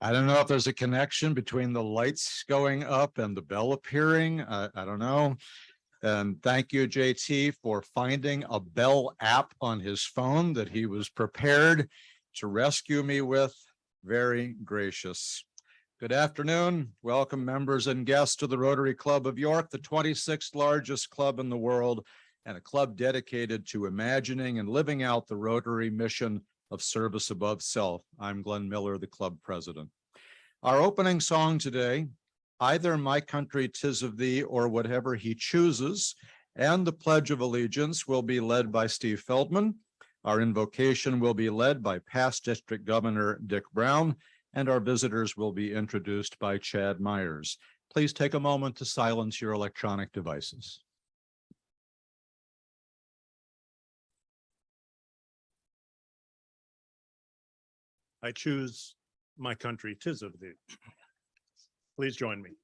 I don't know if there's a connection between the lights going up and the bell appearing. I don't know. And thank you, JT, for finding a bell app on his phone that he was prepared to rescue me with. Very gracious. Good afternoon. Welcome, members and guests, to the Rotary Club of York, the 26th largest club in the world, and a club dedicated to imagining and living out the Rotary mission of service above self. I'm Glenn Miller, the club president. Our opening song today, Either My Country 'Tis of Thee or Whatever He Chooses, and the Pledge of Allegiance will be led by Steve Feldman. Our invocation will be led by past District Governor Dick Brown, and our visitors will be introduced by Chad Myers. Please take a moment to silence your electronic devices. I choose my country, 'tis of thee. Please join me.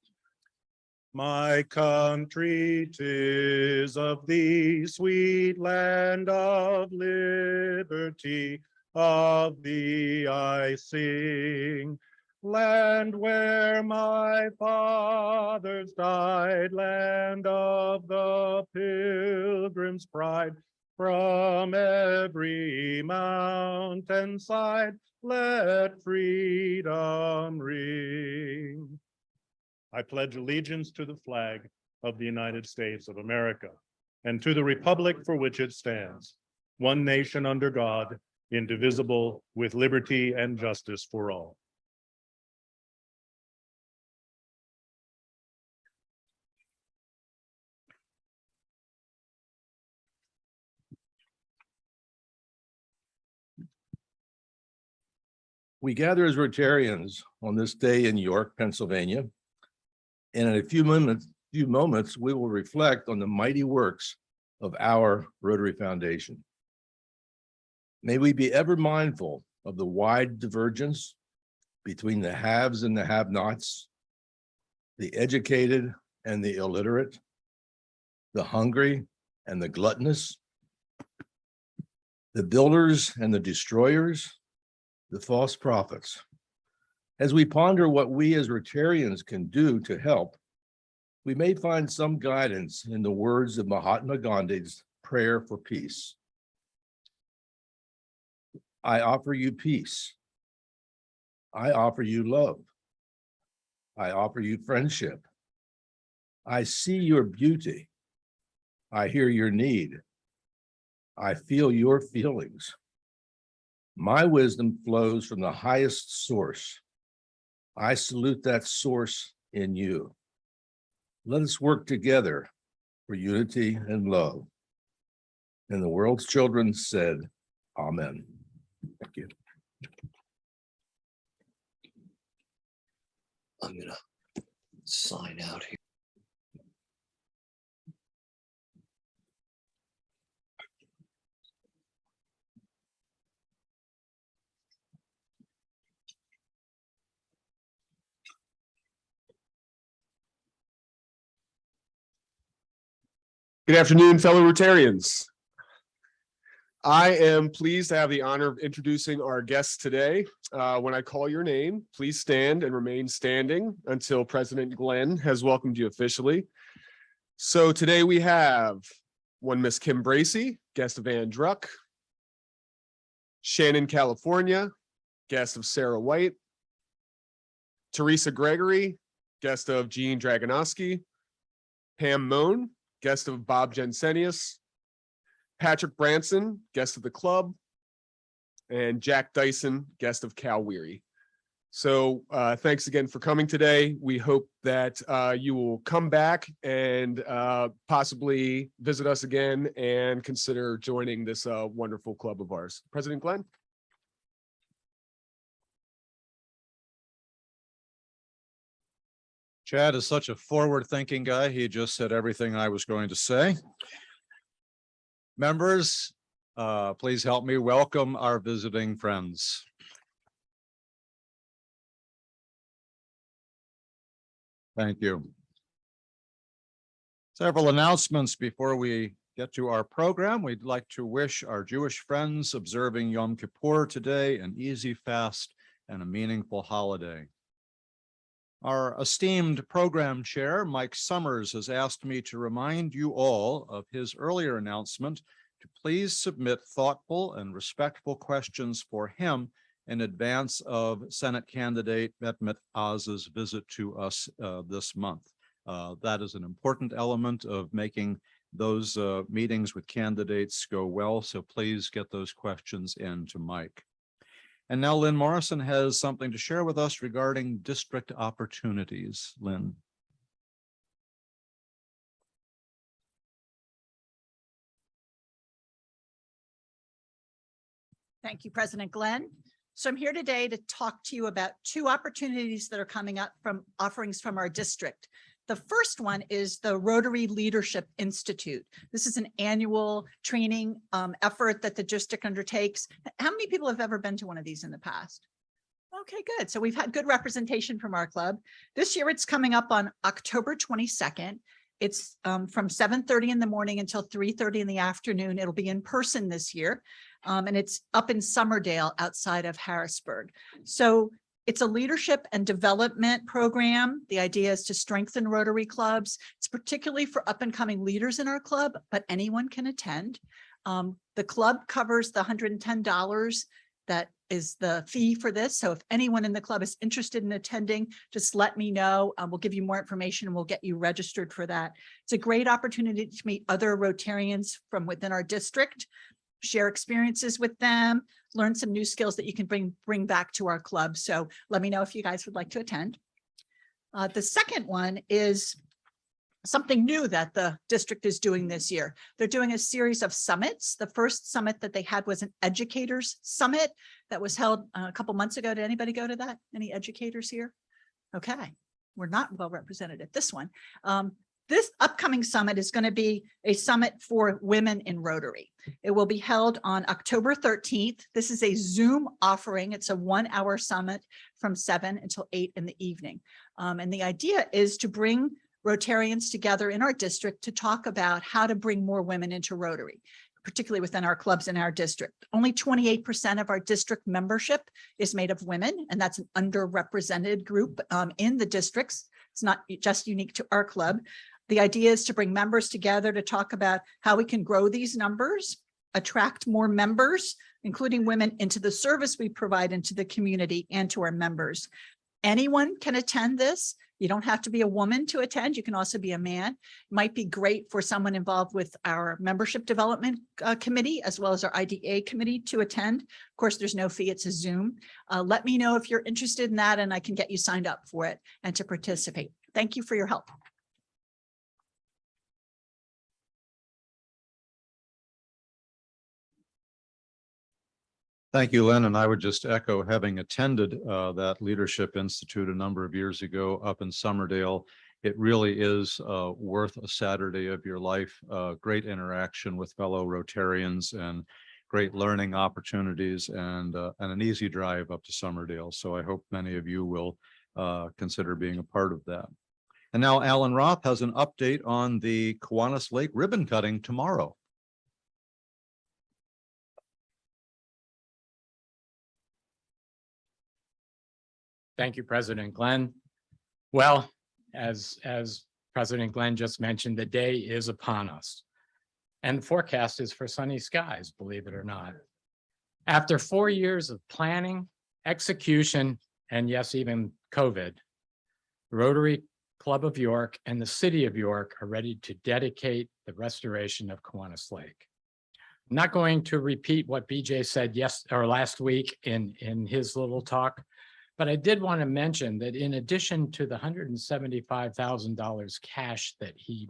My country, 'tis of thee, sweet land of liberty, of thee I sing. Land where my fathers died, land of the pilgrim's pride, from every mountainside, let freedom ring. I pledge allegiance to the flag of the United States of America and to the republic for which it stands, one nation under God, indivisible, with liberty and justice for all. We gather as Rotarians on this day in York, Pennsylvania, and in a few moments, we will reflect on the mighty works of our Rotary Foundation. May we be ever mindful of the wide divergence between the haves and the have-nots, the educated and the illiterate, the hungry and the gluttonous, the builders and the destroyers, the false prophets. As we ponder what we as Rotarians can do to help, we may find some guidance in the words of Mahatma Gandhi's prayer for peace. I offer you peace. I offer you love. I offer you friendship. I see your beauty. I hear your need. I feel your feelings. My wisdom flows from the highest source. I salute that source in you. Let us work together for unity and love. And the world's children said, Amen. Thank you. I'm gonna sign out here. Good afternoon, fellow Rotarians. I am pleased to have the honor of introducing our guests today. When I call your name, please stand and remain standing until President Glenn has welcomed you officially. So today we have one Miss Kim Bracey, guest of Ann Druck, Shannon, California, guest of Sarah White, Teresa Gregory, guest of Jean Dragonoski, Pam Moan, guest of Bob Jensenius, Patrick Branson, guest of the club, and Jack Dyson, guest of Cal Weary. So thanks again for coming today. We hope that you will come back and possibly visit us again and consider joining this wonderful club of ours. President Glenn. Chad is such a forward-thinking guy. He just said everything I was going to say. Members, please help me welcome our visiting friends. Thank you. Several announcements before we get to our program. We'd like to wish our Jewish friends observing Yom Kippur today an easy fast and a meaningful holiday. Our esteemed program chair, Mike Summers, has asked me to remind you all of his earlier announcement to please submit thoughtful and respectful questions for him in advance of Senate candidate Mehmet Oz's visit to us this month. That is an important element of making those meetings with candidates go well. So please get those questions in to Mike. And now Lynn Morrison has something to share with us regarding district opportunities. Lynn. Thank you, President Glenn. So I'm here today to talk to you about two opportunities that are coming up from offerings from our district. The first one is the Rotary Leadership Institute. This is an annual training effort that the district undertakes. How many people have ever been to one of these in the past? Okay, good. So we've had good representation from our club. This year it's coming up on October 22nd. It's from 7:30 in the morning until 3:30 in the afternoon. It'll be in person this year. And it's up in Summerdale outside of Harrisburg. So it's a leadership and development program. The idea is to strengthen Rotary clubs. It's particularly for up and coming leaders in our club, but anyone can attend. The club covers the $110 that is the fee for this. So if anyone in the club is interested in attending, just let me know. We'll give you more information and we'll get you registered for that. It's a great opportunity to meet other Rotarians from within our district, share experiences with them, learn some new skills that you can bring back to our club. So let me know if you guys would like to attend. The second one is something new that the district is doing this year. They're doing a series of summits. The first summit that they had was an educators summit that was held a couple months ago. Did anybody go to that? Any educators here? Okay, we're not well represented at this one. This upcoming summit is going to be a summit for women in Rotary. It will be held on October 13th. This is a Zoom offering. It's a 1-hour summit from 7 until 8 in the evening. And the idea is to bring Rotarians together in our district to talk about how to bring more women into Rotary, particularly within our clubs in our district. Only 28% of our district membership is made of women, and that's an underrepresented group in the districts. It's not just unique to our club. The idea is to bring members together to talk about how we can grow these numbers, attract more members, including women, into the service we provide into the community and to our members. Anyone can attend this. You don't have to be a woman to attend. You can also be a man. It might be great for someone involved with our membership development committee, as well as our IDA committee, to attend. Of course, there's no fee. It's a Zoom. Let me know if you're interested in that, and I can get you signed up for it and to participate. Thank you for your help. Thank you, Lynn. And I would just echo, having attended that Leadership Institute a number of years ago up in Summerdale, it really is worth a Saturday of your life. Great interaction with fellow Rotarians and great learning opportunities, and an easy drive up to Summerdale. So I hope many of you will consider being a part of that. And now Alan Roth has an update on the Kiwanis Lake ribbon cutting tomorrow. Thank you, President Glenn. Well, as President Glenn just mentioned, the day is upon us. And the forecast is for sunny skies, believe it or not. After 4 years of planning, execution, and yes, even COVID, Rotary Club of York and the City of York are ready to dedicate the restoration of Kiwanis Lake. I'm not going to repeat what BJ said last week in his little talk, but I did want to mention that in addition to the $175,000 cash that he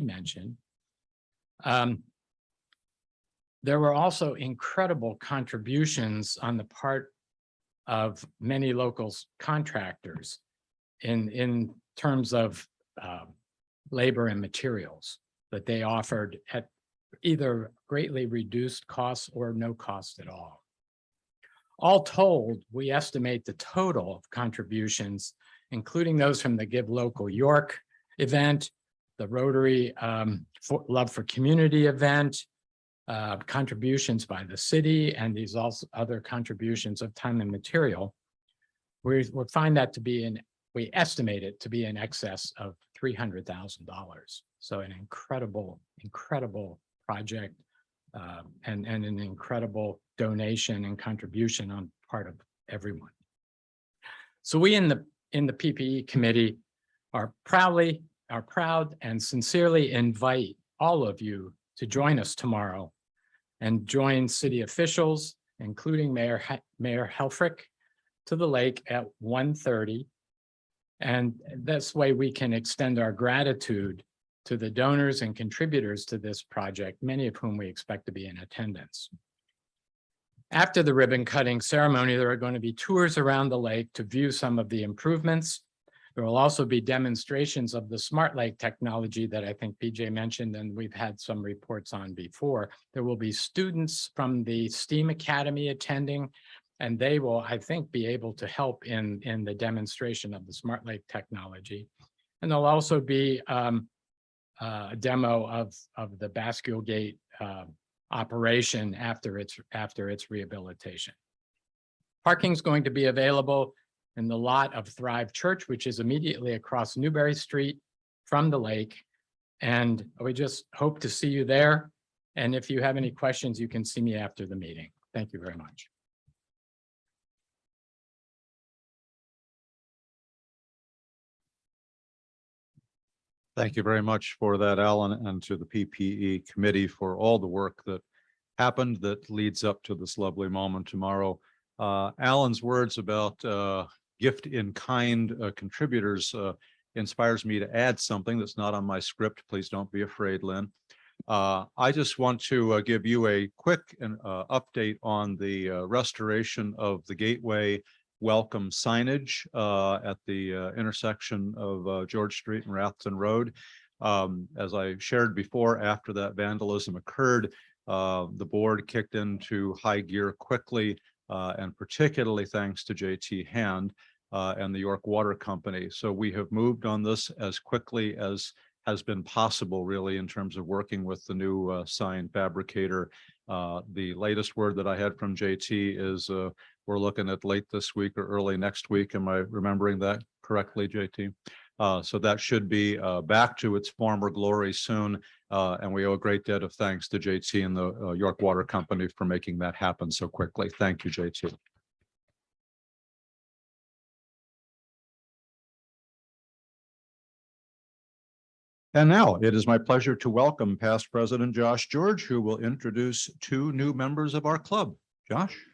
mentioned, there were also incredible contributions on the part of many local contractors in terms of labor and materials that they offered at either greatly reduced costs or no cost at all. All told, we estimate the total of contributions, including those from the Give Local York event, the Rotary Love for Community event, contributions by the city, and these also other contributions of time and material, we find that to be we estimate it to be in excess of $300,000. So an incredible project and an incredible donation and contribution on part of everyone. So we in the PPE committee are proud and sincerely invite all of you to join us tomorrow and join city officials, including Mayor Helfrich, to the lake at 1:30. And this way we can extend our gratitude to the donors and contributors to this project, many of whom we expect to be in attendance. After the ribbon cutting ceremony, there are going to be tours around the lake to view some of the improvements. There will also be demonstrations of the Smart Lake technology that I think PJ mentioned, and we've had some reports on before. There will be students from the STEAM Academy attending, and they will, I think, be able to help in the demonstration of the Smart Lake technology. And there'll also be a demo of the Bascule Gate operation after its rehabilitation. Parking is going to be available in the lot of Thrive Church, which is immediately across Newberry Street from the lake. And we just hope to see you there. And if you have any questions, you can see me after the meeting. Thank you very much. Thank you very much for that, Alan, and to the PPE committee for all the work that happened that leads up to this lovely moment tomorrow. Alan's words about gift in kind contributors inspires me to add something that's not on my script. Please don't be afraid, Lynn. I just want to give you a quick update on the restoration of the Gateway welcome signage at the intersection of George Street and Rathton Road. As I shared before, after that vandalism occurred, the board kicked into high gear quickly, and particularly thanks to JT Hand and the York Water Company. So we have moved on this as quickly as has been possible, really, in terms of working with the new sign fabricator. The latest word that I had from JT is we're looking at late this week or early next week. Am I remembering that correctly, JT? So that should be back to its former glory soon. And we owe a great debt of thanks to JT and the York Water Company for making that happen so quickly. Thank you, JT. And now it is my pleasure to welcome past President Josh George, who will introduce two new members of our club. Josh.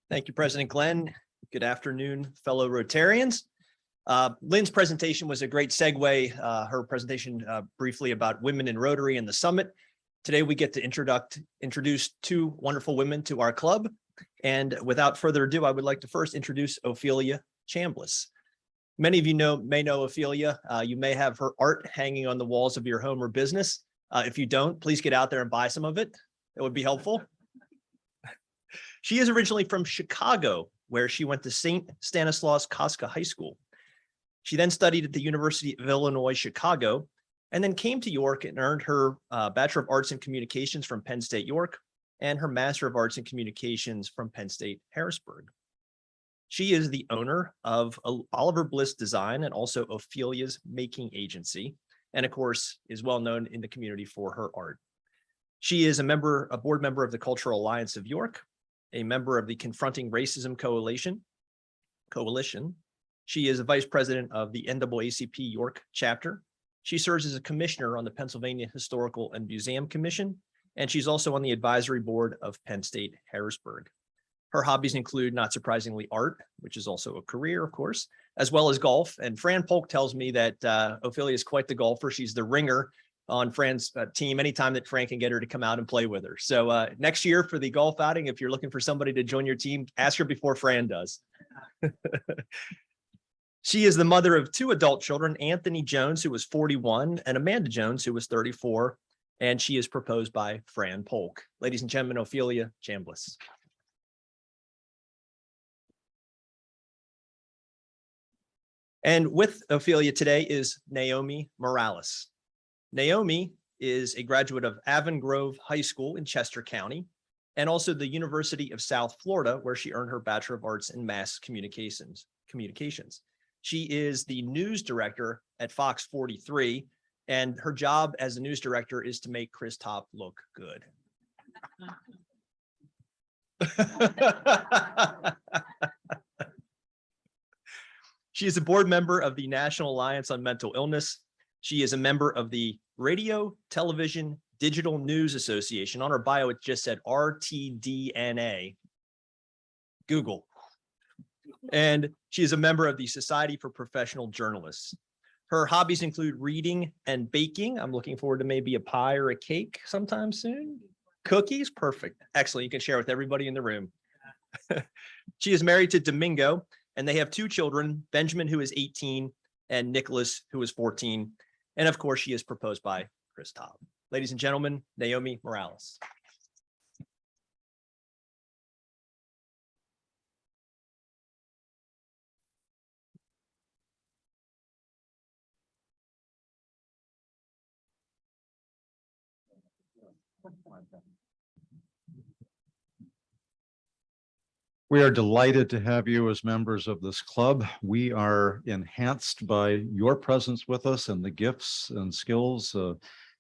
Thank you, President Glenn. Good afternoon, fellow Rotarians. Lynn's presentation was a great segue. Her presentation briefly about women in Rotary and the summit. Today, we get to introduce two wonderful women to our club. And without further ado, I would like to first introduce Ophelia Chambliss. Many of you may know Ophelia. You may have her art hanging on the walls of your home or business. If you don't, please get out there and buy some of it. It would be helpful. She is originally from Chicago, where she went to St. Stanislaus Kostka High School. She then studied at the University of Illinois, Chicago, and then came to York and earned her Bachelor of Arts in Communications from Penn State York and her Master of Arts in Communications from Penn State Harrisburg. She is the owner of Oliver Bliss Design and also Ophelia's Making Agency, and of course is well known in the community for her art. She is a board member of the Cultural Alliance of York, a member of the Confronting Racism Coalition. She is a vice president of the NAACP York chapter. She serves as a commissioner on the Pennsylvania Historical and Museum Commission, and she's also on the advisory board of Penn State Harrisburg. Her hobbies include, not surprisingly, art, which is also a career, of course, as well as golf. And Fran Polk tells me that Ophelia is quite the golfer. She's the ringer on Fran's team anytime that Fran can get her to come out and play with her. So next year for the golf outing, if you're looking for somebody to join your team, ask her before Fran does. She is the mother of two adult children, Anthony Jones, who was 41, and Amanda Jones, who was 34, and she is proposed by Fran Polk. Ladies and gentlemen, Ophelia Chambliss. And with Ophelia today is Naomi Morales. Naomi is a graduate of Avon Grove High School in Chester County and also the University of South Florida, where she earned her Bachelor of Arts in Mass Communications. She is the news director at Fox 43, and her job as a news director is to make Chris Top look good. She is a board member of the National Alliance on Mental Illness. She is a member of the Radio, Television, Digital News Association. On her bio, it just said RTDNA. Google. And she is a member of the Society for Professional Journalists. Her hobbies include reading and baking. I'm looking forward to maybe a pie or a cake sometime soon. Cookies, perfect. Excellent. You can share with everybody in the room. She is married to Domingo, and they have 2 children, Benjamin, who is 18, and Nicholas, who is 14. And of course, she is proposed by Chris Todd. Ladies and gentlemen, Naomi Morales. We are delighted to have you as members of this club. We are enhanced by your presence with us and the gifts and skills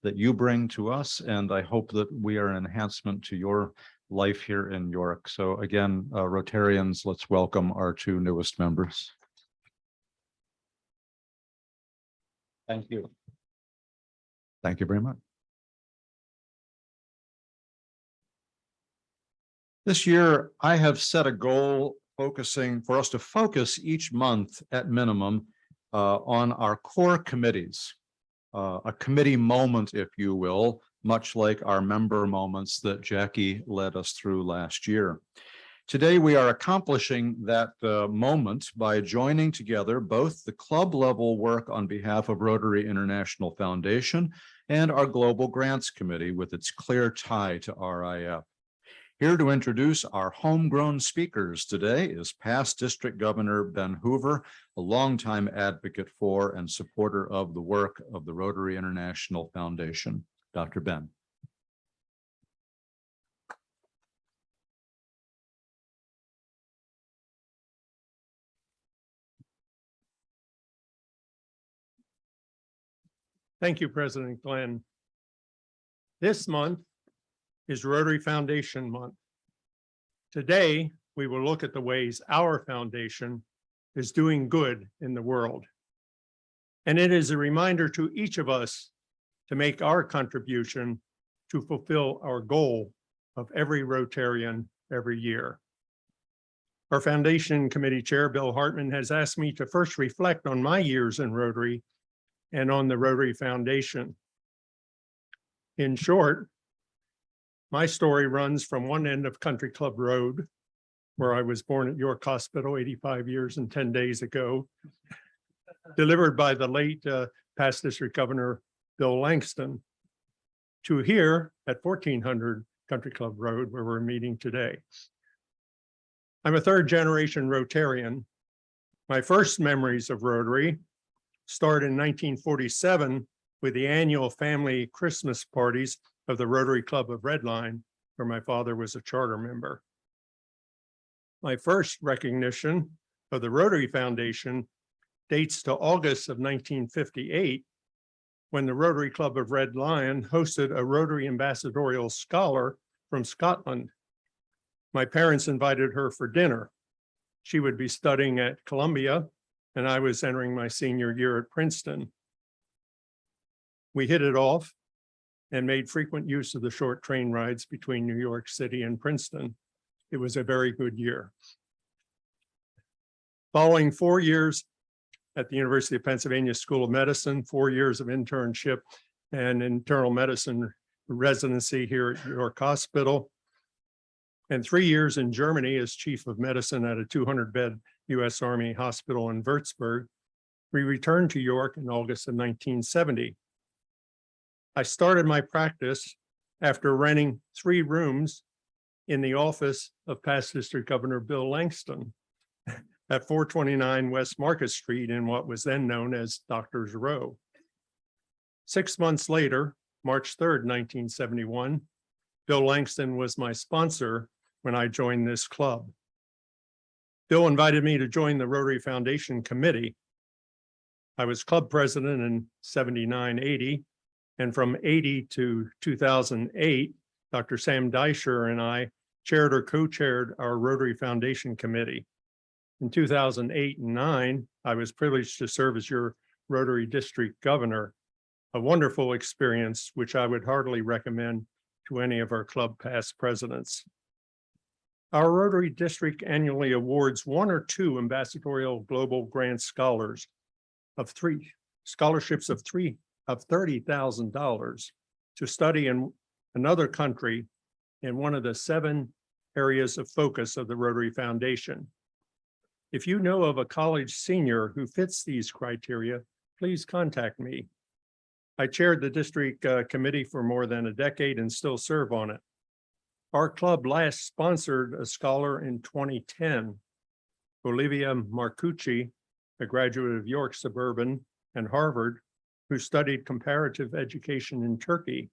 that you bring to us. And I hope that we are an enhancement to your life here in York. So again, Rotarians, let's welcome our 2 newest members. Thank you. Thank you very much. This year, I have set a goal focusing for us to focus each month at minimum on our core committees, a committee moment, if you will, much like our member moments that Jackie led us through last year. Today, we are accomplishing that moment by joining together both the club level work on behalf of Rotary International Foundation and our Global Grants Committee with its clear tie to RIF. Here to introduce our homegrown speakers today is past District Governor Ben Hoover, a longtime advocate for and supporter of the work of the Rotary International Foundation. Dr. Ben. Thank you, President Glenn. This month is Rotary Foundation Month. Today, we will look at the ways our foundation is doing good in the world. And it is a reminder to each of us to make our contribution to fulfill our goal of every Rotarian every year. Our Foundation Committee Chair, Bill Hartman, has asked me to first reflect on my years in Rotary and on the Rotary Foundation. In short, my story runs from one end of Country Club Road, where I was born at York Hospital 85 years and 10 days ago, delivered by the late past District Governor Bill Langston, to here at 1400 Country Club Road, where we're meeting today. I'm a 3rd-generation Rotarian. My first memories of Rotary start in 1947 with the annual family Christmas parties of the Rotary Club of Redline, where my father was a charter member. My first recognition of the Rotary Foundation dates to August of 1958, when the Rotary Club of Red Lion hosted a Rotary ambassadorial scholar from Scotland. My parents invited her for dinner. She would be studying at Columbia, and I was entering my senior year at Princeton. We hit it off and made frequent use of the short train rides between New York City and Princeton. It was a very good year. Following 4 years at the University of Pennsylvania School of Medicine, 4 years of internship and internal medicine residency here at York Hospital, and 3 years in Germany as chief of medicine at a 200-bed U.S. Army hospital in Würzburg, we returned to York in August of 1970. I started my practice after renting 3 rooms in the office of past District Governor Bill Langston. at 429 West Market Street in what was then known as Doctors Row. 6 months later, March 3rd, 1971, Bill Langston was my sponsor when I joined this club. Bill invited me to join the Rotary Foundation Committee. I was club president in 79, 80, and from 80 to 2008, Dr. Sam Deischer and I chaired or co-chaired our Rotary Foundation Committee. In 2008 and 9, I was privileged to serve as your Rotary District Governor, a wonderful experience which I would heartily recommend to any of our club past presidents. Our Rotary District annually awards 1 or 2 ambassadorial global grant scholars of scholarships of $30,000 to study in another country in one of the 7 areas of focus of the Rotary Foundation. If you know of a college senior who fits these criteria, please contact me. I chaired the district committee for more than a decade and still serve on it. Our club last sponsored a scholar in 2010, Olivia Marcucci, a graduate of York Suburban and Harvard, who studied comparative education in Turkey,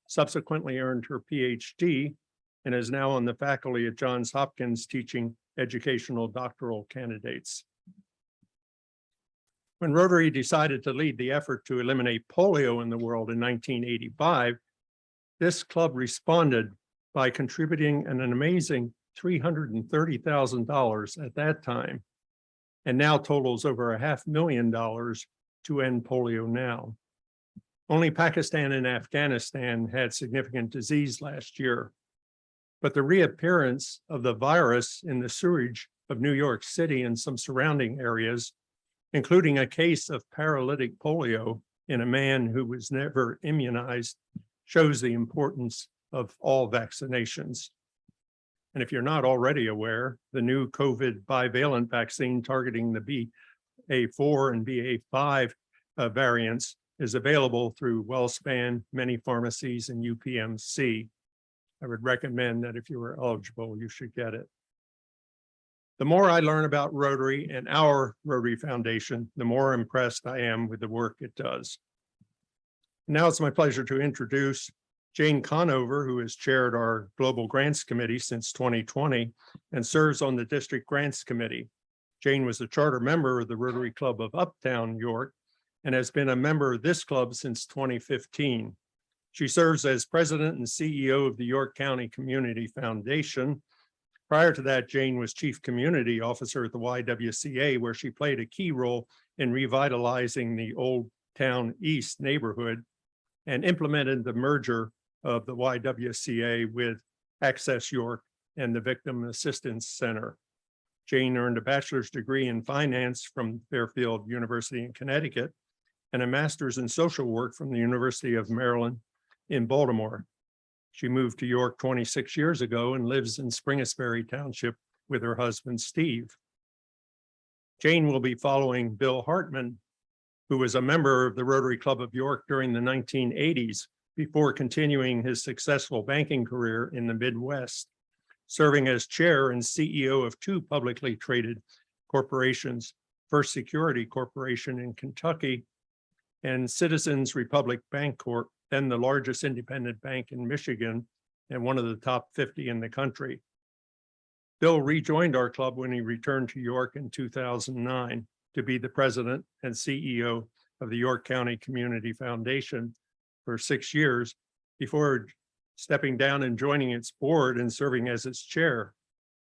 subsequently earned her PhD, and is now on the faculty at Johns Hopkins teaching educational doctoral candidates. When Rotary decided to lead the effort to eliminate polio in the world in 1985, this club responded by contributing an amazing $330,000 at that time, and now totals over $500,000 to end polio now. Only Pakistan and Afghanistan had significant disease last year, but the reappearance of the virus in the sewage of New York City and some surrounding areas, including a case of paralytic polio in a man who was never immunized, shows the importance of all vaccinations. And if you're not already aware, the new COVID bivalent vaccine targeting the BA4 and BA5 variants is available through WellSpan, many pharmacies, and UPMC. I would recommend that if you are eligible, you should get it. The more I learn about Rotary and our Rotary Foundation, the more impressed I am with the work it does. Now it's my pleasure to introduce Jane Conover, who has chaired our Global Grants Committee since 2020 and serves on the District Grants Committee. Jane was a charter member of the Rotary Club of Uptown York and has been a member of this club since 2015. She serves as president and CEO of the York County Community Foundation. Prior to that, Jane was chief community officer at the YWCA, where she played a key role in revitalizing the Old Town East neighborhood and implemented the merger of the YWCA with Access York and the Victim Assistance Center. Jane earned a bachelor's degree in finance from Fairfield University in Connecticut and a master's in social work from the University of Maryland in Baltimore. She moved to York 26 years ago and lives in Springisbury Township with her husband, Steve. Jane will be following Bill Hartman, who was a member of the Rotary Club of York during the 1980s before continuing his successful banking career in the Midwest, serving as chair and CEO of 2 publicly traded corporations, First Security Corporation in Kentucky and Citizens Republic Bank Corp., then the largest independent bank in Michigan and one of the top 50 in the country. Bill rejoined our club when he returned to York in 2009 to be the president and CEO of the York County Community Foundation for 6 years before stepping down and joining its board and serving as its chair.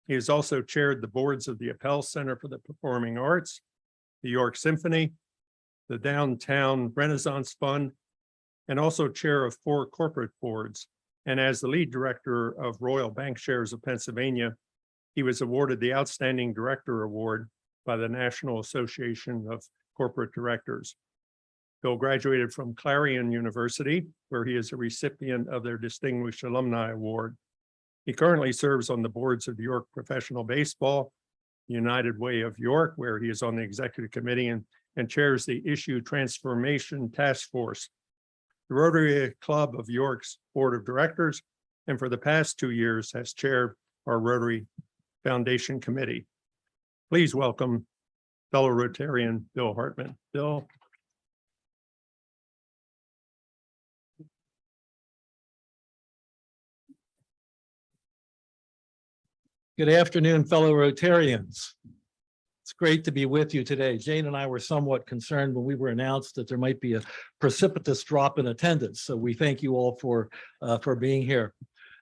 He has also chaired the boards of the Appel Center for the Performing Arts, the York Symphony, the Downtown Renaissance Fund, and also chair of 4 corporate boards. And as the lead director of Royal Bank Shares of Pennsylvania, he was awarded the Outstanding Director Award by the National Association of Corporate Directors. Bill graduated from Clarion University, where he is a recipient of their Distinguished Alumni Award. He currently serves on the boards of York Professional Baseball, United Way of York, where he is on the executive committee and chairs the Issue Transformation Task Force, the Rotary Club of York's Board of Directors, and for the past 2 years has chaired our Rotary Foundation Committee. Please welcome fellow Rotarian Bill Hartman. Bill. Good afternoon, fellow Rotarians. It's great to be with you today. Jane and I were somewhat concerned when we were announced that there might be a precipitous drop in attendance. So we thank you all for being here.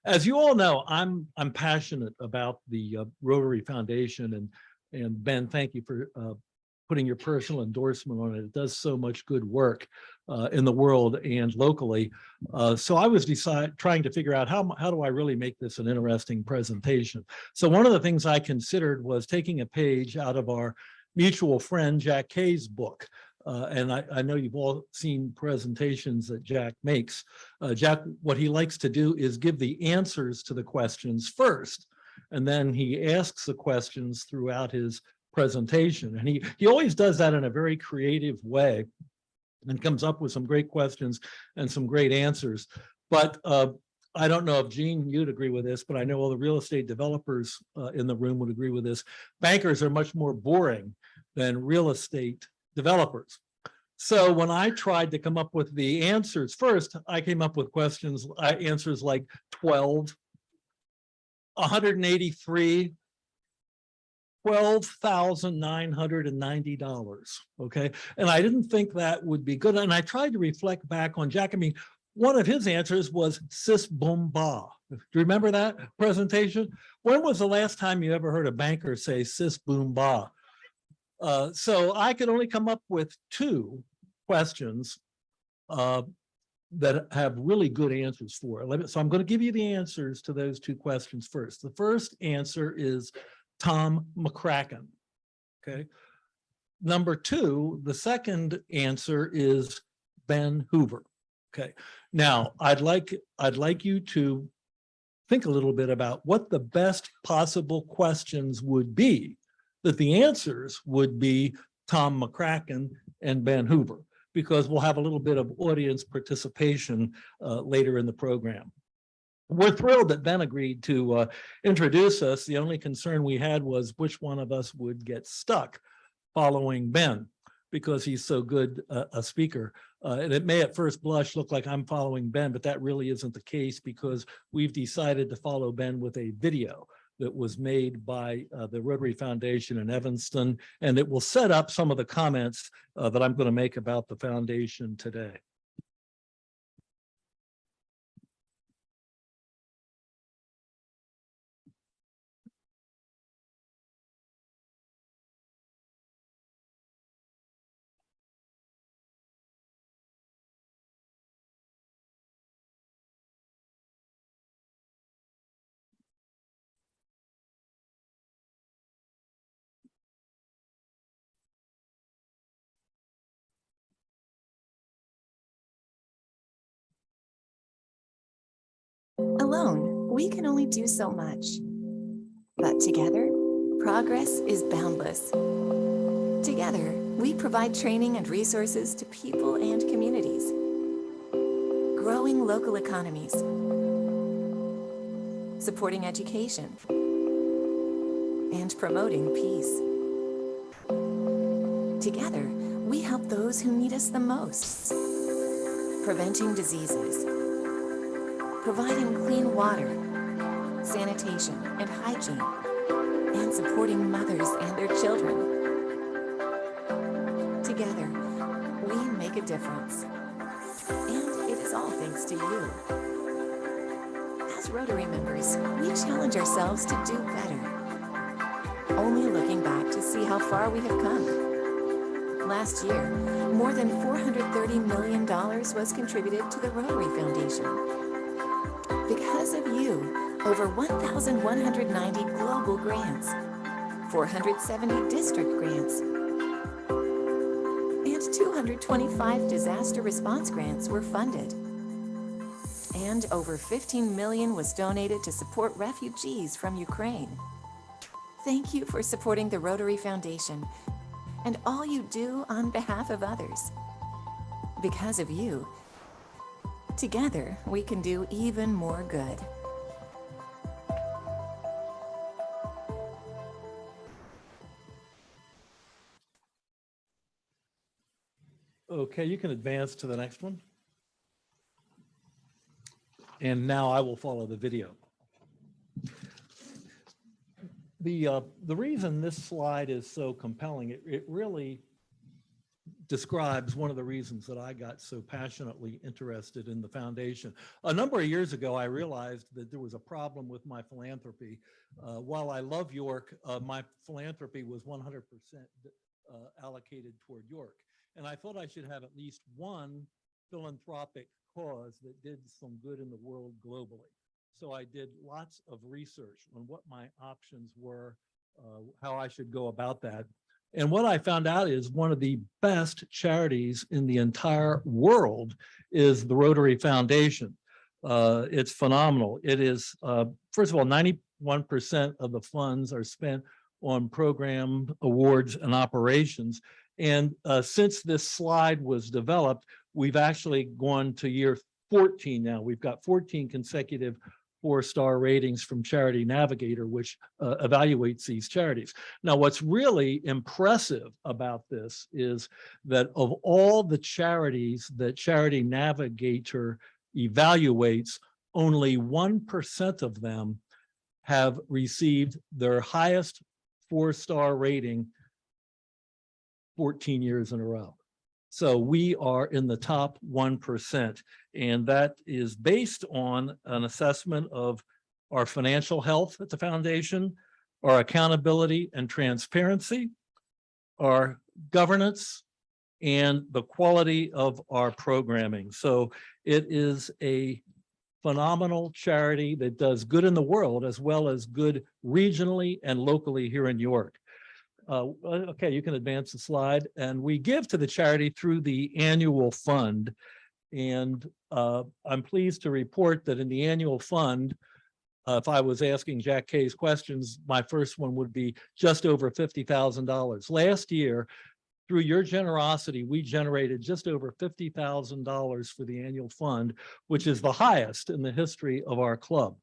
As you all know, I'm passionate about the Rotary Foundation, and Ben, thank you for putting your personal endorsement on it. It does so much good work in the world and locally. So I was trying to figure out how do I really make this an interesting presentation. So one of the things I considered was taking a page out of our mutual friend Jack Kay's book. And I know you've all seen presentations that Jack makes. Jack, what he likes to do is give the answers to the questions first, and then he asks the questions throughout his presentation. And he always does that in a very creative way and comes up with some great questions and some great answers. But I don't know if Gene, you'd agree with this, but I know all the real estate developers in the room would agree with this. Bankers are much more boring than real estate developers. So when I tried to come up with the answers first, I came up with answers like 12, 183, $12,990. Okay. And I didn't think that would be good. And I tried to reflect back on Jack. I mean, one of his answers was sis boom ba. Do you remember that presentation? When was the last time you ever heard a banker say sis boom ba? So I could only come up with 2 questions that have really good answers for it. So I'm going to give you the answers to those 2 questions first. The first answer is Tom McCracken. Okay. Number 2, the second answer is Ben Hoover. Okay. Now I'd like you to think a little bit about what the best possible questions would be, that the answers would be Tom McCracken and Ben Hoover, because we'll have a little bit of audience participation later in the program. We're thrilled that Ben agreed to introduce us. The only concern we had was which one of us would get stuck following Ben, because he's so good a speaker. And it may at first blush look like I'm following Ben, but that really isn't the case, because we've decided to follow Ben with a video that was made by the Rotary Foundation in Evanston, and it will set up some of the comments that I'm going to make about the foundation today. Alone, we can only do so much. But together, progress is boundless. Together, we provide training and resources to people and communities, growing local economies, supporting education, and promoting peace. Together, we help those who need us the most, preventing diseases, providing clean water, sanitation, and hygiene, and supporting mothers and their children. Together, we make a difference. And it is all thanks to you. As Rotary members, we challenge ourselves to do better, only looking back to see how far we have come. Last year, more than $430 million was contributed to the Rotary Foundation. Because of you, over 1,190 global grants, 470 district grants, and 225 disaster response grants were funded. And over $15 million was donated to support refugees from Ukraine. Thank you for supporting the Rotary Foundation and all you do on behalf of others. Because of you, together, we can do even more good. Okay, you can advance to the next one. And now I will follow the video. The reason this slide is so compelling, it really describes one of the reasons that I got so passionately interested in the foundation. A number of years ago, I realized that there was a problem with my philanthropy. While I love York, my philanthropy was 100% allocated toward York. And I thought I should have at least one philanthropic cause that did some good in the world globally. So I did lots of research on what my options were, how I should go about that. And what I found out is one of the best charities in the entire world is the Rotary Foundation. It's phenomenal. It is, first of all, 91% of the funds are spent on program awards and operations. And since this slide was developed, we've actually gone to year 14 now. We've got 14 consecutive 4-star ratings from Charity Navigator, which evaluates these charities. Now, what's really impressive about this is that of all the charities that Charity Navigator evaluates, only 1% of them have received their highest 4-star rating 14 years in a row. So we are in the top 1%, and that is based on an assessment of our financial health at the foundation, our accountability and transparency, our governance, and the quality of our programming. So it is a phenomenal charity that does good in the world as well as good regionally and locally here in York. Okay, you can advance the slide. And we give to the charity through the annual fund. And I'm pleased to report that in the annual fund, if I was asking Jack Kay's questions, my first one would be just over $50,000. Last year, through your generosity, we generated just over $50,000 for the annual fund, which is the highest in the history of our club.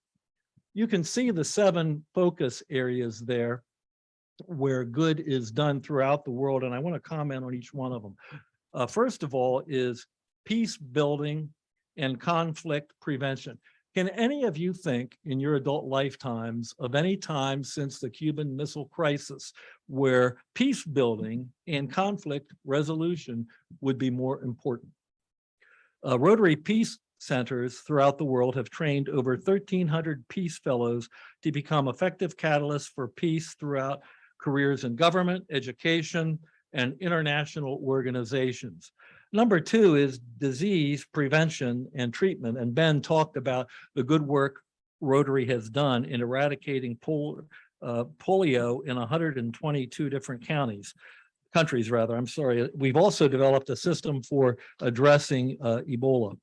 You can see the 7 focus areas there where good is done throughout the world, and I want to comment on each one of them. First of all is peace building and conflict prevention. Can any of you think in your adult lifetimes of any time since the Cuban Missile Crisis where peace building and conflict resolution would be more important? Rotary Peace Centers throughout the world have trained over 1,300 peace fellows to become effective catalysts for peace throughout careers in government, education, and international organizations. Number 2 is disease prevention and treatment. And Ben talked about the good work Rotary has done in eradicating polio in 122 different countries. I'm sorry. We've also developed a system for addressing Ebola.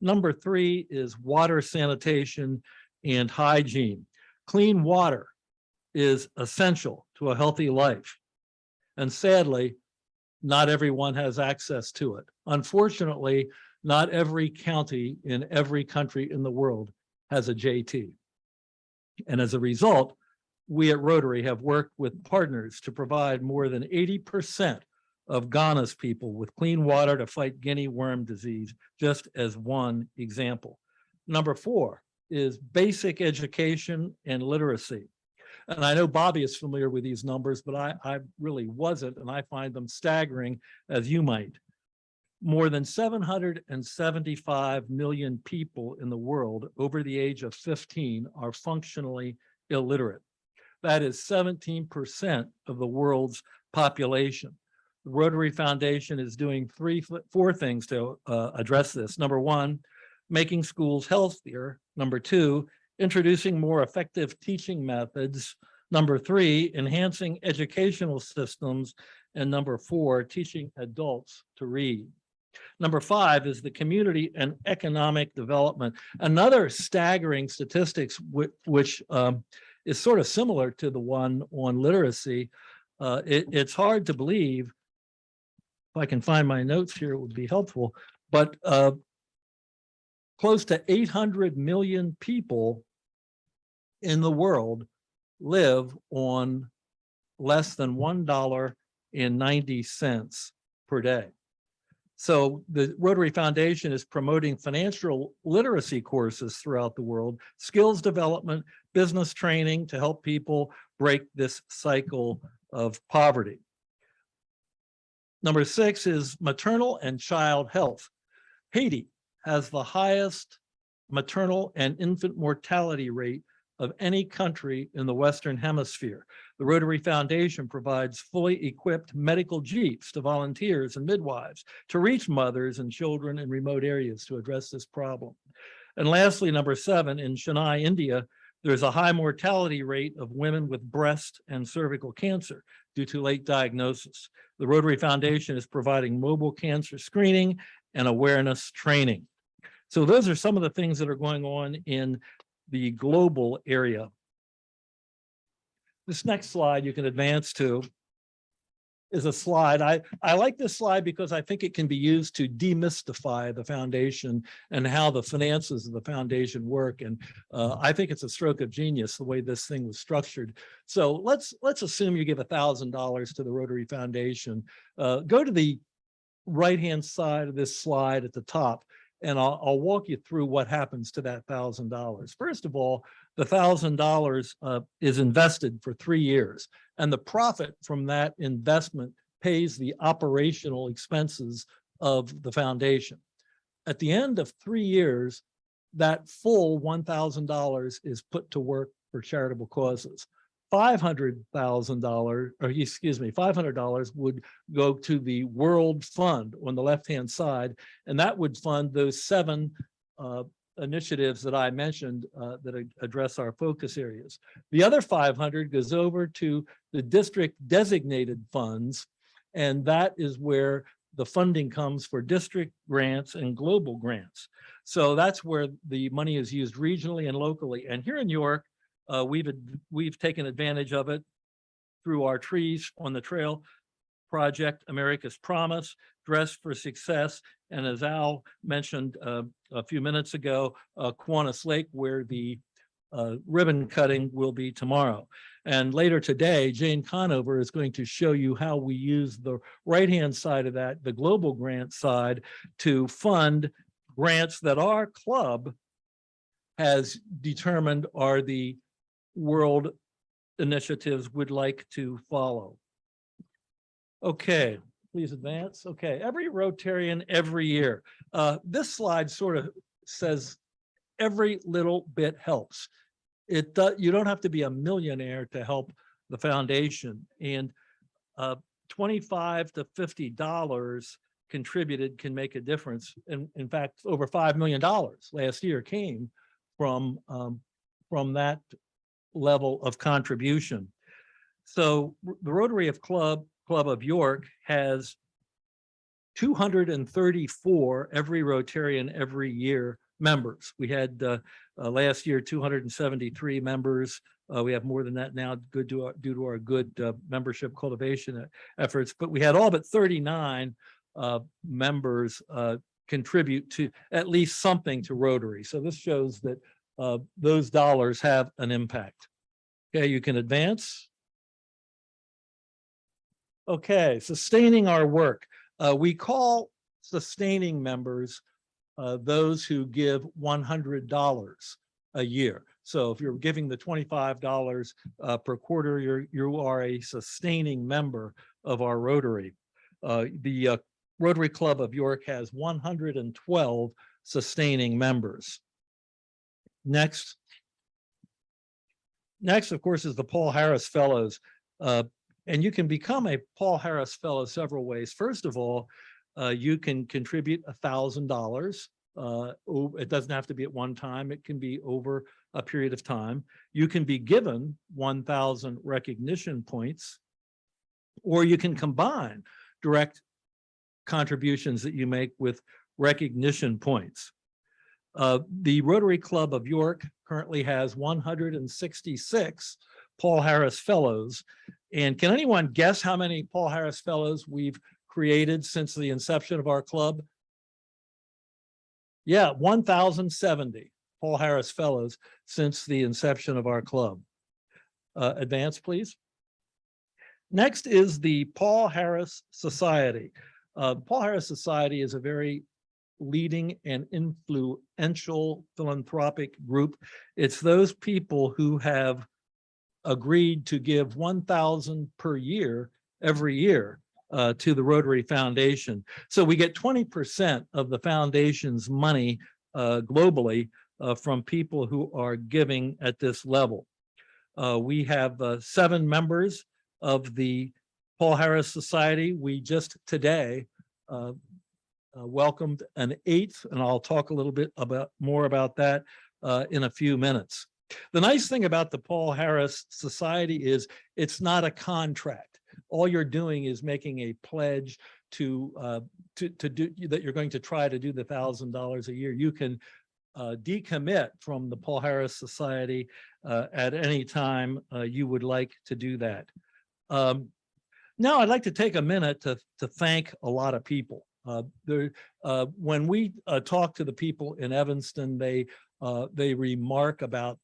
Number 3 is water sanitation and hygiene. Clean water is essential to a healthy life. And sadly, not everyone has access to it. Unfortunately, not every county in every country in the world has a JT. And as a result, we at Rotary have worked with partners to provide more than 80% of Ghana's people with clean water to fight guinea worm disease, just as one example. Number 4 is basic education and literacy. And I know Bobby is familiar with these numbers, but I really wasn't, and I find them staggering, as you might. More than 775 million people in the world over the age of 15 are functionally illiterate. That is 17% of the world's population. The Rotary Foundation is doing 4 things to address this. Number 1, making schools healthier. Number 2, introducing more effective teaching methods. Number 3, enhancing educational systems. And number 4, teaching adults to read. Number 5 is the community and economic development. Another staggering statistics which is sort of similar to the one on literacy. It's hard to believe. If I can find my notes here, it would be helpful. But close to 800 million people in the world live on less than $1.90 per day. So the Rotary Foundation is promoting financial literacy courses throughout the world, skills development, business training to help people break this cycle of poverty. Number 6 is maternal and child health. Haiti has the highest maternal and infant mortality rate of any country in the Western Hemisphere. The Rotary Foundation provides fully equipped medical jeeps to volunteers and midwives to reach mothers and children in remote areas to address this problem. And lastly, number 7, in Chennai, India, there's a high mortality rate of women with breast and cervical cancer due to late diagnosis. The Rotary Foundation is providing mobile cancer screening and awareness training. So those are some of the things that are going on in the global area. This next slide you can advance to is a slide. I like this slide because I think it can be used to demystify the foundation and how the finances of the foundation work. And I think it's a stroke of genius the way this thing was structured. So let's assume you give $1,000 to the Rotary Foundation. Go to the right-hand side of this slide at the top, and I'll walk you through what happens to that $1,000. First of all, the $1,000 is invested for 3 years, and the profit from that investment pays the operational expenses of the foundation. At the end of 3 years, that full $1,000 is put to work for charitable causes. $500 would go to the World Fund on the left-hand side, and that would fund those 7 initiatives that I mentioned that address our focus areas. The other 500 goes over to the district designated funds, and that is where the funding comes for district grants and global grants. So that's where the money is used regionally and locally. And here in York, we've taken advantage of it through our Trees on the Trail project, America's Promise, Dress for Success, and as Al mentioned a few minutes ago, Kiwanis Lake, where the ribbon cutting will be tomorrow. And later today, Jane Conover is going to show you how we use the right-hand side of that, the global grant side, to fund grants that our club has determined are the world initiatives would like to follow. Okay, please advance. Okay, every Rotarian every year. This slide sort of says every little bit helps. You don't have to be a millionaire to help the foundation, and $25 to $50 contributed can make a difference. And in fact, over $5 million last year came from that level of contribution. So the Rotary Club of York has 234 every Rotarian every year members. We had last year 273 members. We have more than that now due to our good membership cultivation efforts, but we had all but 39 members contribute to at least something to Rotary. So this shows that those dollars have an impact. Okay, you can advance. Okay, sustaining our work. We call sustaining members those who give $100 a year. So if you're giving the $25 per quarter, you are a sustaining member of our Rotary. The Rotary Club of York has 112 sustaining members. Next, of course, is the Paul Harris Fellows. And you can become a Paul Harris Fellow several ways. First of all, you can contribute $1,000. It doesn't have to be at one time. It can be over a period of time. You can be given 1,000 recognition points, or you can combine direct contributions that you make with recognition points. The Rotary Club of York currently has 166 Paul Harris Fellows. And can anyone guess how many Paul Harris Fellows we've created since the inception of our club? Yeah, 1,070 Paul Harris Fellows since the inception of our club. Advance, please. Next is the Paul Harris Society. Paul Harris Society is a very leading and influential philanthropic group. It's those people who have agreed to give 1,000 per year every year to the Rotary Foundation. So we get 20% of the foundation's money globally from people who are giving at this level. We have 7 members of the Paul Harris Society. We just today welcomed an 8th, and I'll talk a little bit more about that in a few minutes. The nice thing about the Paul Harris Society is it's not a contract. All you're doing is making a pledge to do that. You're going to try to do the $1,000 a year. You can decommit from the Paul Harris Society at any time you would like to do that. Now I'd like to take a minute to thank a lot of people. When we talk to the people in Evanston, they remark about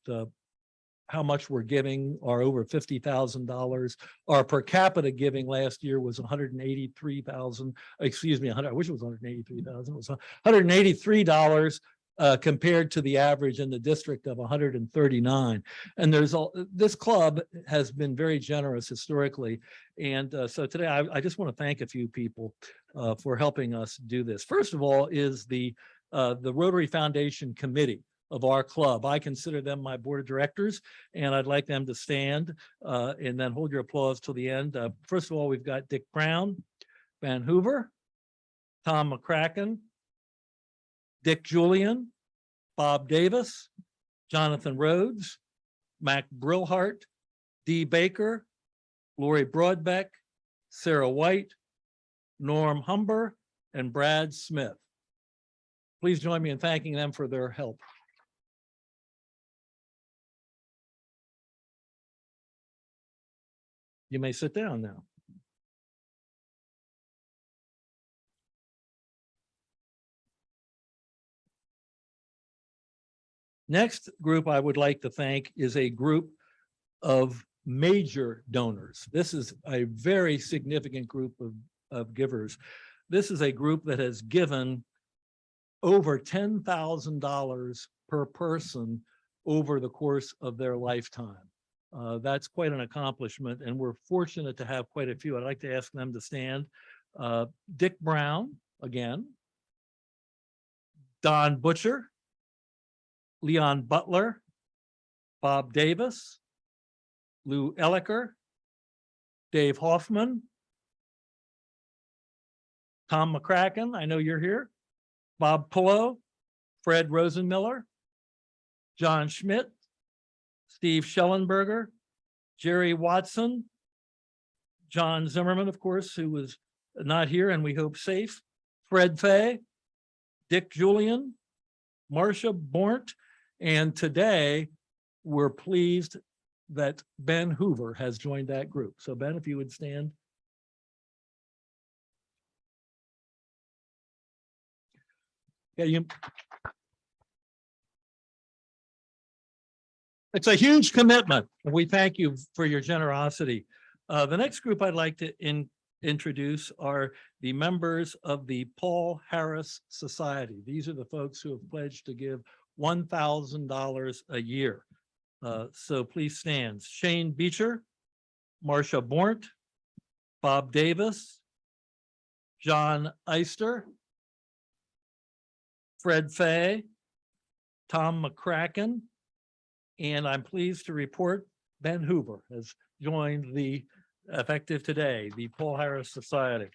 how much we're giving, or over $50,000. Our per capita giving last year was 183,000. Excuse me, I wish it was 183,000. It was $183 compared to the average in the district of 139. And this club has been very generous historically. And so today I just want to thank a few people for helping us do this. First of all is the Rotary Foundation Committee of our club. I consider them my board of directors, and I'd like them to stand and then hold your applause till the end. First of all, we've got Dick Brown, Van Hoover, Tom McCracken, Dick Julian, Bob Davis, Jonathan Rhodes, Mac Brillhart, Dee Baker, Lori Broadbeck, Sarah White, Norm Humber, and Brad Smith. Please join me in thanking them for their help. You may sit down now. Next group I would like to thank is a group of major donors. This is a very significant group of givers. This is a group that has given over $10,000 per person over the course of their lifetime. That's quite an accomplishment, and we're fortunate to have quite a few. I'd like to ask them to stand. Dick Brown, again. Don Butcher. Leon Butler. Bob Davis. Lou Elliker. Dave Hoffman. Tom McCracken, I know you're here. Bob Pullo. Fred Rosenmiller. John Schmidt. Steve Schellenberger, Jerry Watson, John Zimmerman, of course, who was not here and we hope safe, Fred Fay, Dick Julian, Marcia Bornt, and today we're pleased that Ben Hoover has joined that group. So Ben, if you would stand. Yeah, it's a huge commitment. We thank you for your generosity. The next group I'd like to introduce are the members of the Paul Harris Society. These are the folks who have pledged to give $1,000 a year. So please stand. Shane Beecher, Marcia Bornt, Bob Davis, John Eister, Fred Fay, Tom McCracken, and I'm pleased to report Ben Hoover has joined the, effective today, the Paul Harris Society.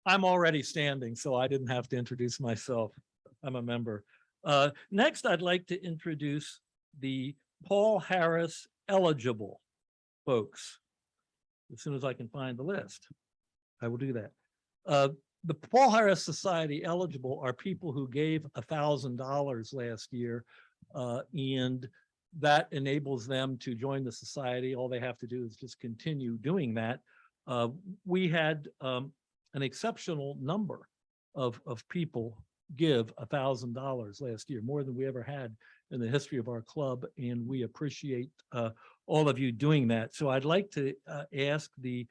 I'm already standing, so I didn't have to introduce myself. I'm a member. Next, I'd like to introduce the Paul Harris eligible folks. As soon as I can find the list, I will do that. The Paul Harris Society eligible are people who gave $1,000 last year, and that enables them to join the society. All they have to do is just continue doing that. We had an exceptional number of people give $1,000 last year, more than we ever had in the history of our club, and we appreciate all of you doing that. So I'd like to ask the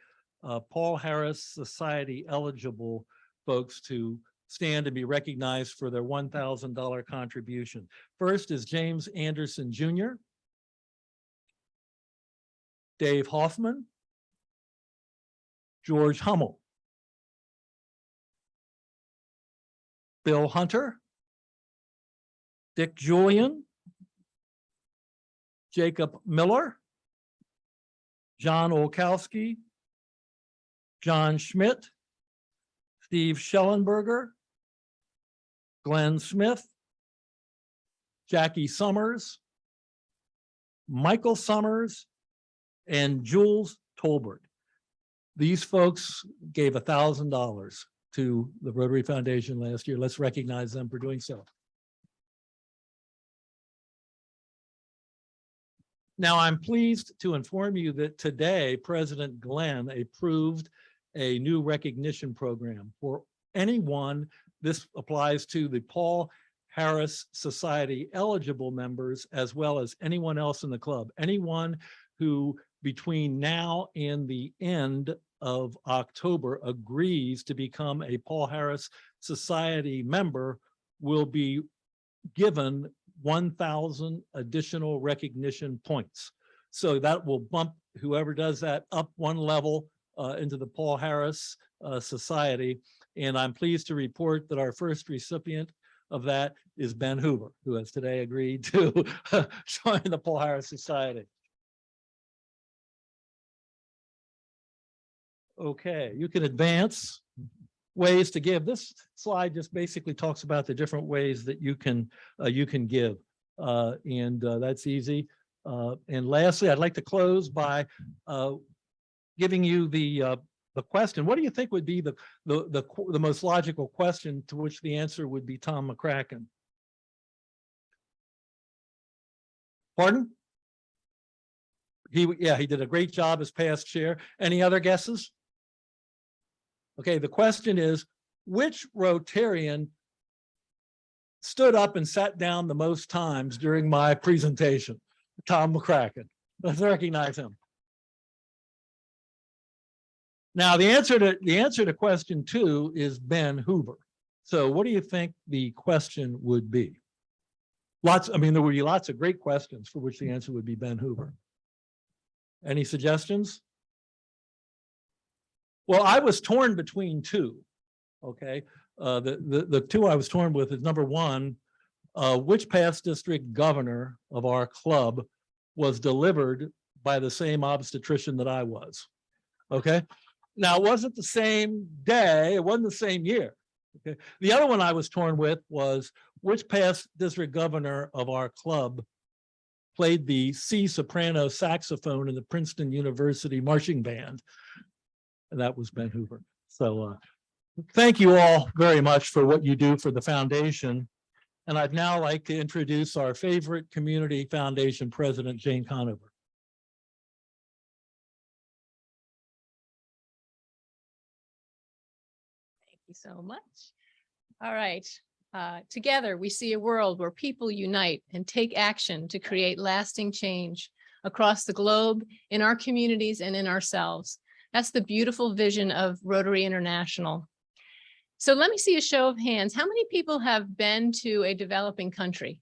Paul Harris Society eligible folks to stand and be recognized for their $1,000 contribution. First is James Anderson Jr., Dave Hoffman, George Hummel, Bill Hunter, Dick Julian, Jacob Miller, John Olkowski, John Schmidt, Steve Schellenberger, Glenn Smith, Jackie Summers, Michael Summers, and Jules Tolbert. These folks gave $1,000 to the Rotary Foundation last year. Let's recognize them for doing so. Now, I'm pleased to inform you that today, President Glenn approved a new recognition program for anyone. This applies to the Paul Harris Society eligible members, as well as anyone else in the club. Anyone who between now and the end of October agrees to become a Paul Harris Society member will be given 1,000 additional recognition points. So that will bump whoever does that up one level into the Paul Harris Society. And I'm pleased to report that our first recipient of that is Ben Hoover, who has today agreed to join the Paul Harris Society. Okay, you can advance. Ways to give. This slide just basically talks about the different ways that you can give, and that's easy. And lastly, I'd like to close by giving you the question. What do you think would be the most logical question to which the answer would be Tom McCracken? Pardon? He did a great job as past chair. Any other guesses? Okay, the question is, which Rotarian stood up and sat down the most times during my presentation? Tom McCracken. Let's recognize him. Now, the answer to question 2 is Ben Hoover. So what do you think the question would be? There would be lots of great questions for which the answer would be Ben Hoover. Any suggestions? Well, I was torn between 2. Okay, the 2 I was torn with is number 1, which past district governor of our club was delivered by the same obstetrician that I was? Okay, now it wasn't the same day, it wasn't the same year. Okay, the other one I was torn with was which past district governor of our club played the C soprano saxophone in the Princeton University marching band? And that was Ben Hoover. So thank you all very much for what you do for the foundation. And I'd now like to introduce our favorite community foundation president, Jane Conover. Thank you so much. All right. Together, we see a world where people unite and take action to create lasting change across the globe, in our communities, and in ourselves. That's the beautiful vision of Rotary International. So let me see a show of hands. How many people have been to a developing country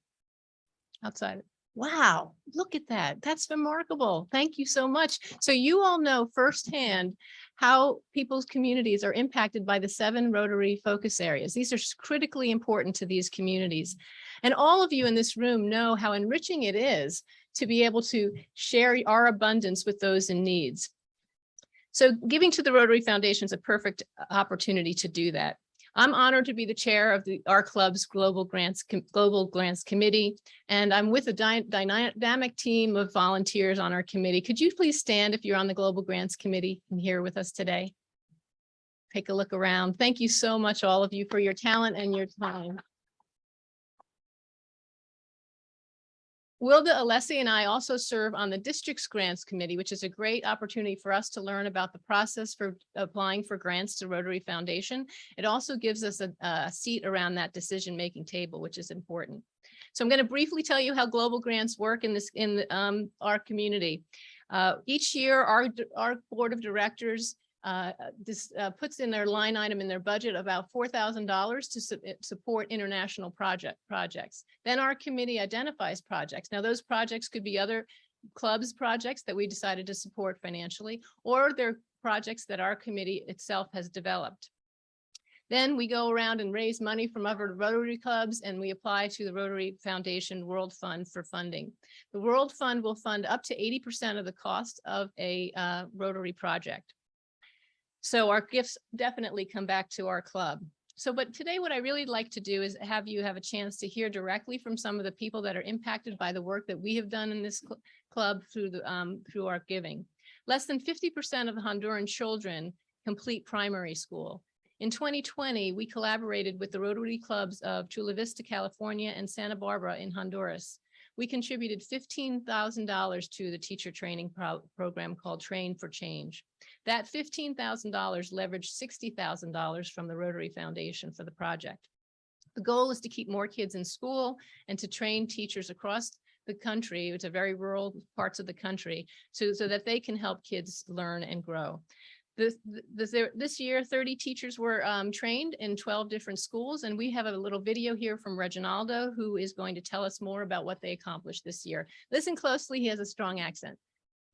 outside? Wow, look at that. That's remarkable. Thank you so much. So you all know firsthand how people's communities are impacted by the 7 Rotary focus areas. These are critically important to these communities. And all of you in this room know how enriching it is to be able to share our abundance with those in need. So giving to the Rotary Foundation is a perfect opportunity to do that. I'm honored to be the chair of our club's Global Grants Committee, and I'm with a dynamic team of volunteers on our committee. Could you please stand if you're on the Global Grants Committee and here with us today? Take a look around. Thank you so much, all of you, for your talent and your time. Wilda Alessi and I also serve on the district's grants committee, which is a great opportunity for us to learn about the process for applying for grants to Rotary Foundation. It also gives us a seat around that decision-making table, which is important. So I'm going to briefly tell you how global grants work in our community. Each year, our board of directors puts in their line item in their budget about $4,000 to support international projects. Then our committee identifies projects. Now, those projects could be other clubs projects that we decided to support financially, or they're projects that our committee itself has developed. Then we go around and raise money from other Rotary clubs, and we apply to the Rotary Foundation World Fund for funding. The World Fund will fund up to 80% of the cost of a Rotary project. So our gifts definitely come back to our club. But today what I really like to do is have you have a chance to hear directly from some of the people that are impacted by the work that we have done in this club through our giving. Less than 50% of the Honduran children complete primary school. In 2020, we collaborated with the Rotary clubs of Chula Vista, California, and Santa Barbara in Honduras. We contributed $15,000 to the teacher training program called Train for Change. That $15,000 leveraged $60,000 from the Rotary Foundation for the project. The goal is to keep more kids in school and to train teachers across the country, it's a very rural parts of the country, so that they can help kids learn and grow. This year, 30 teachers were trained in 12 different schools, and we have a little video here from Reginaldo, who is going to tell us more about what they accomplished this year. Listen closely, he has a strong accent.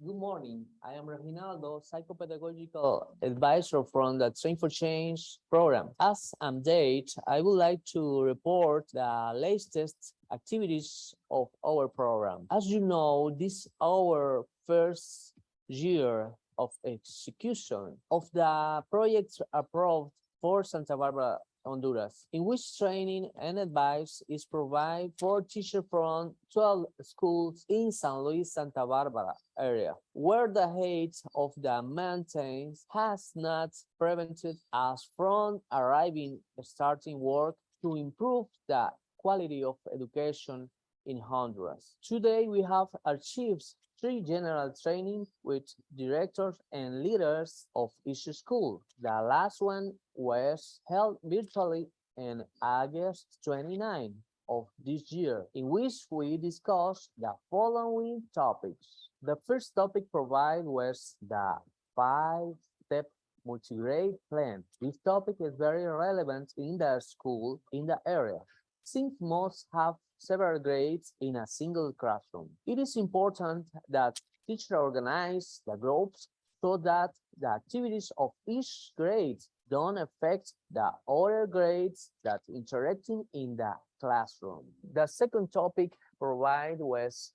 Good morning. I am Reginaldo, psychopedagogical advisor from the Train for Change program. As update, I would like to report the latest activities of our program. As you know, this is our first year of execution of the projects approved for Santa Barbara, Honduras, in which training and advice is provided for teachers from 12 schools in San Luis, Santa Barbara area, where the height of the mountains has not prevented us from arriving starting work to improve the quality of education in Honduras. Today, we have achieved 3 general training with directors and leaders of each school. The last one was held virtually in August 29 of this year, in which we discussed the following topics. The first topic provided was the 5-step multi-grade plan. This topic is very relevant in the school in the area, since most have several grades in a single classroom. It is important that teachers organize the groups so that the activities of each grade don't affect the other grades that interacting in the classroom. The second topic provided was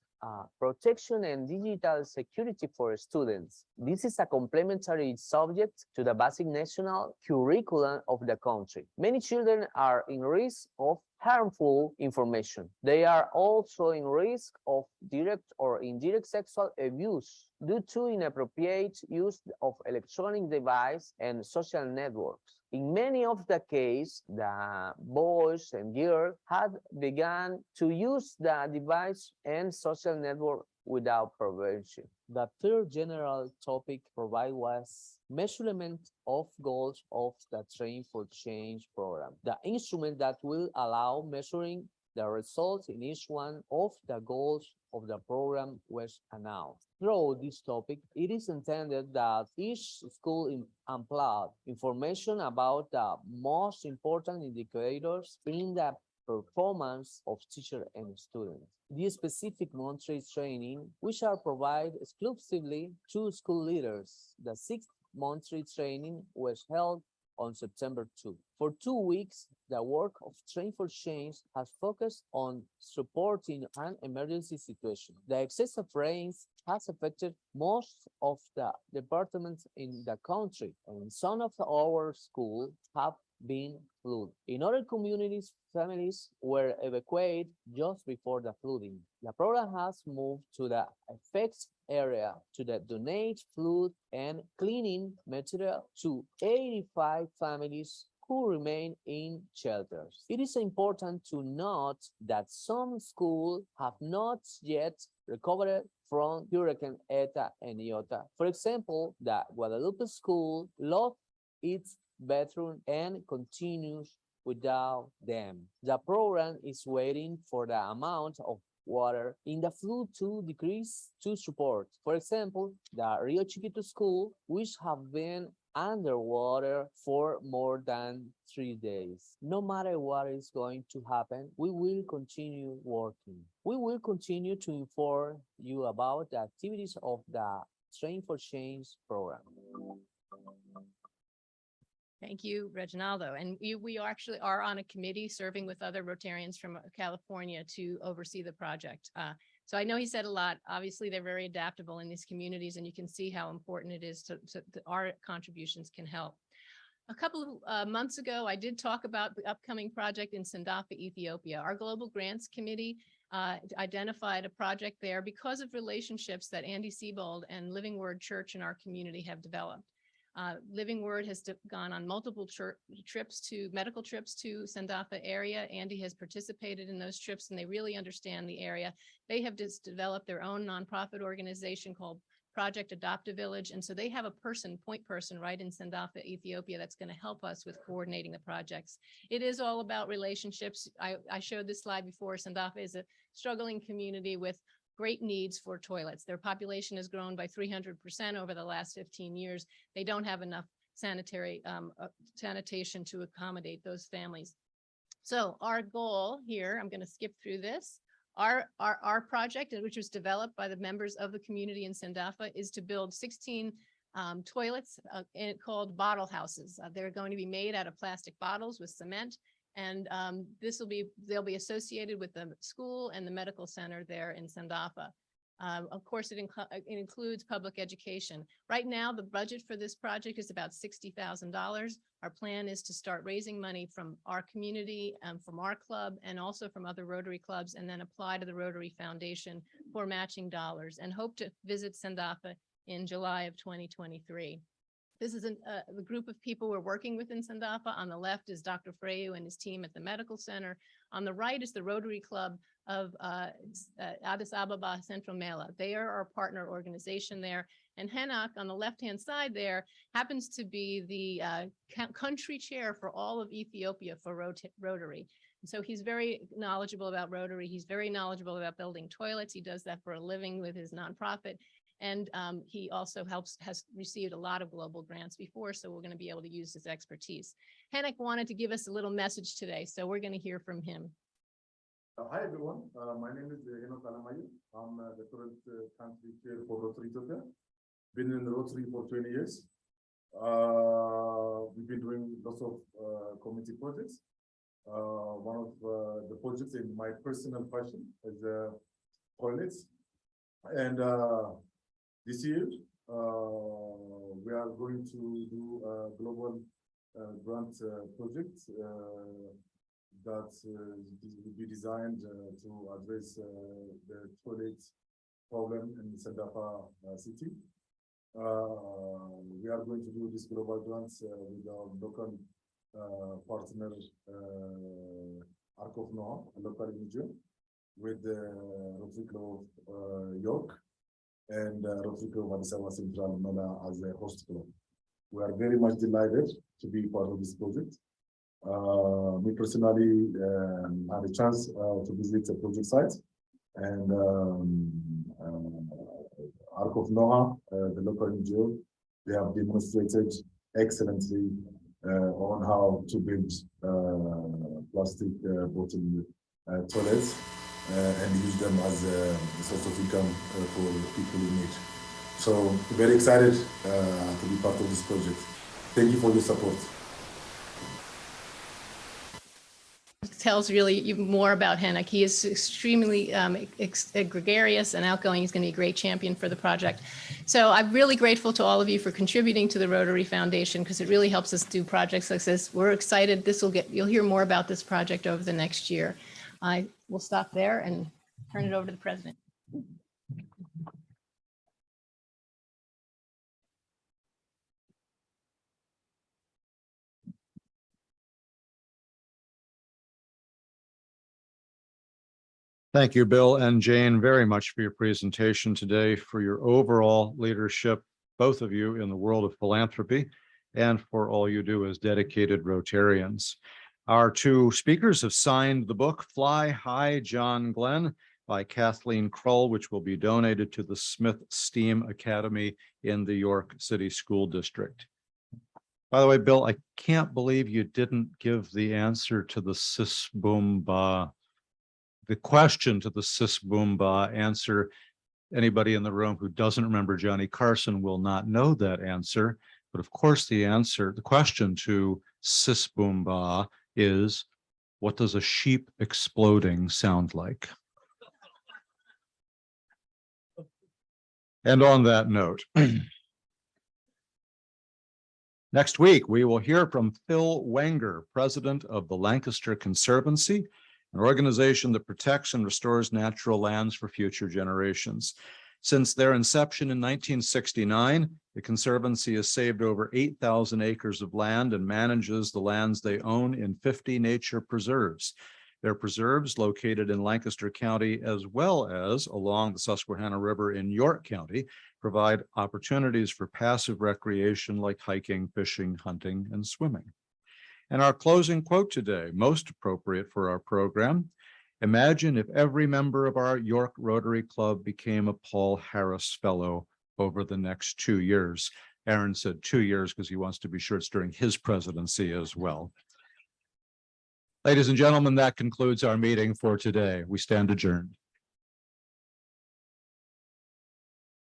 protection and digital security for students. This is a complementary subject to the basic national curriculum of the country. Many children are in risk of harmful information. They are also in risk of direct or indirect sexual abuse due to inappropriate use of electronic devices and social networks. In many of the cases, the boys and girls had begun to use the device and social network without prevention. The third general topic provided was measurement of goals of the Train for Change program, the instrument that will allow measuring the results in each one of the goals of the program was announced. Through this topic, it is intended that each school unplug information about the most important indicators in the performance of teachers and students. The specific monthly training, which are provided exclusively to school leaders. The 6th monthly training was held on September 2. For 2 weeks, the work of Train for Change has focused on supporting an emergency situation. The excess of rains has affected most of the departments in the country, and some of our schools have been flooded. In other communities, families were evacuated just before the flooding. The program has moved to the affected area to donate food and cleaning material to 85 families could remain in shelters. It is important to note that some schools have not yet recovered from Hurricane Eta and Iota. For example, the Guadalupe School lost its bathroom and continues without them. The program is waiting for the amount of water in the flood to decrease to support. For example, the Rio Chiquito School, which have been underwater for more than 3 days. No matter what is going to happen, we will continue working. We will continue to inform you about the activities of the Train for Change program. Thank you, Reginaldo. And we actually are on a committee serving with other Rotarians from California to oversee the project. So I know he said a lot. Obviously, they're very adaptable in these communities, and you can see how important it is to our contributions can help. A couple of months ago, I did talk about the upcoming project in Sandafa, Ethiopia. Our Global Grants Committee identified a project there because of relationships that Andy Siebold and Living Word Church in our community have developed. Living Word has gone on multiple medical trips to Sandafa area. Andy has participated in those trips, and they really understand the area. They have just developed their own nonprofit organization called Project Adopt a Village. And so they have a point person right in Sandafa, Ethiopia, that's going to help us with coordinating the projects. It is all about relationships. I showed this slide before. Sandafa is a struggling community with great needs for toilets. Their population has grown by 300% over the last 15 years. They don't have enough sanitation to accommodate those families. So our goal here, I'm going to skip through this. Our project, which was developed by the members of the community in Sandafa, is to build 16 toilets called bottle houses. They're going to be made out of plastic bottles with cement. And they'll be associated with the school and the medical center there in Sandafa. Of course, it includes public education. Right now, the budget for this project is about $60,000. Our plan is to start raising money from our community, from our club, and also from other Rotary clubs, and then apply to the Rotary Foundation for matching dollars, and hope to visit Sandafa in July of 2023. This is a group of people we're working with in Sandafa. On the left is Dr. Freyu and his team at the medical center. On the right is the Rotary Club of Addis Ababa Central Mela. They are our partner organization there. And Henak on the left-hand side there happens to be the country chair for all of Ethiopia for Rotary. And so he's very knowledgeable about Rotary. He's very knowledgeable about building toilets. He does that for a living with his nonprofit. And he also has received a lot of global grants before, so we're going to be able to use his expertise. Henek wanted to give us a little message today, so we're going to hear from him. Hi, everyone. My name is Henok Alamayu. I'm the current country chair for Rotary Ethiopia. Been in the Rotary for 20 years. We've been doing lots of community projects. One of the projects in my personal passion is toilets. And this year, we are going to do a global grant project that will be designed to address the toilet problem in Sandafa city. We are going to do this global grants with our local partner, Arc of Noah, a local NGO, with the Rotary Club of York and Rotary Club of Addis Ababa Central Mela as a host club. We are very much delighted to be part of this project. Me personally had a chance to visit the project site, and Arc of Noah, the local NGO, they have demonstrated excellently on how to build plastic bottle toilets and use them as a source of income for people in need. So very excited to be part of this project. Thank you for your support. Tells really even more about Henek. He is extremely gregarious and outgoing. He's going to be a great champion for the project. So I'm really grateful to all of you for contributing to the Rotary Foundation, because it really helps us do projects like this. We're excited. You'll hear more about this project over the next year. I will stop there and turn it over to the president. Thank you, Bill and Jane, very much for your presentation today, for your overall leadership, both of you in the world of philanthropy, and for all you do as dedicated Rotarians. Our two speakers have signed the book Fly High, John Glenn by Kathleen Krull, which will be donated to the Smith STEAM Academy in the York City School District. By the way, Bill, I can't believe you didn't give the answer to the sis boom ba. The question to the sis boom ba answer. Anybody in the room who doesn't remember Johnny Carson will not know that answer. But of course, the question to sis boom ba is, what does a sheep exploding sound like? And on that note, next week, we will hear from Phil Wenger, president of the Lancaster Conservancy, an organization that protects and restores natural lands for future generations. Since their inception in 1969, the Conservancy has saved over 8,000 acres of land and manages the lands they own in 50 nature preserves. Their preserves, located in Lancaster County as well as along the Susquehanna River in York County, provide opportunities for passive recreation like hiking, fishing, hunting, and swimming. And our closing quote today, most appropriate for our program: imagine if every member of our York Rotary Club became a Paul Harris Fellow over the next 2 years. Aaron said 2 years because he wants to be sure it's during his presidency as well. Ladies and gentlemen, that concludes our meeting for today. We stand adjourned.